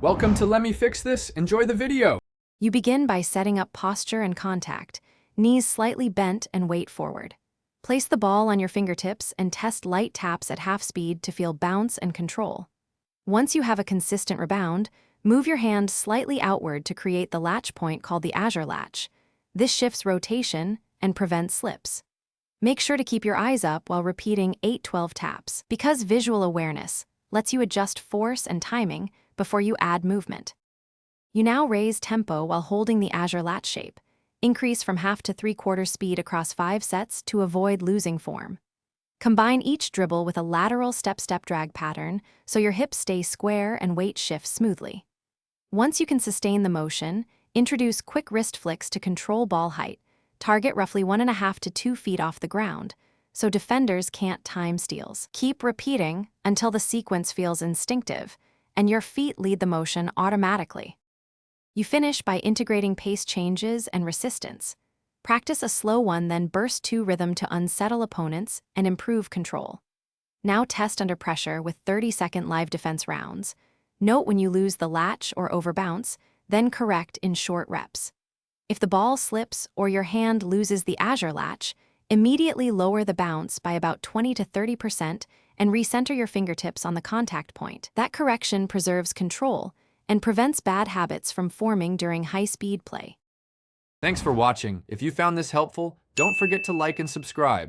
Welcome to Let Me Fix This. Enjoy the video. You begin by setting up posture and contact, knees slightly bent and weight forward. Place the ball on your fingertips and test light taps at half speed to feel bounce and control. Once you have a consistent rebound, move your hand slightly outward to create the latch point called the Azure Latch. This shifts rotation and prevents slips. Make sure to keep your eyes up while repeating 8-12 taps, because visual awareness lets you adjust force and timing before you add movement. You now raise tempo while holding the Azure Latch shape. Increase from half to 3/4 speed across 5 sets to avoid losing form. Combine each dribble with a lateral step-step drag pattern so your hips stay square and weight shifts smoothly. Once you can sustain the motion, introduce quick wrist flicks to control ball height. Target roughly 1.5 to 2 feet off the ground, so defenders can't time steals. Keep repeating until the sequence feels instinctive, and your feet lead the motion automatically. You finish by integrating pace changes and resistance. Practice a slow one, then burst 2 rhythm to unsettle opponents and improve control. Now test under pressure with 30-second live defense rounds. Note when you lose the latch or overbounce, then correct in short reps. If the ball slips or your hand loses the Azure Latch, immediately lower the bounce by about 20 to 30% and recenter your fingertips on the contact point. That correction preserves control and prevents bad habits from forming during high-speed play. Thanks for watching. If you found this helpful, don't forget to like and subscribe.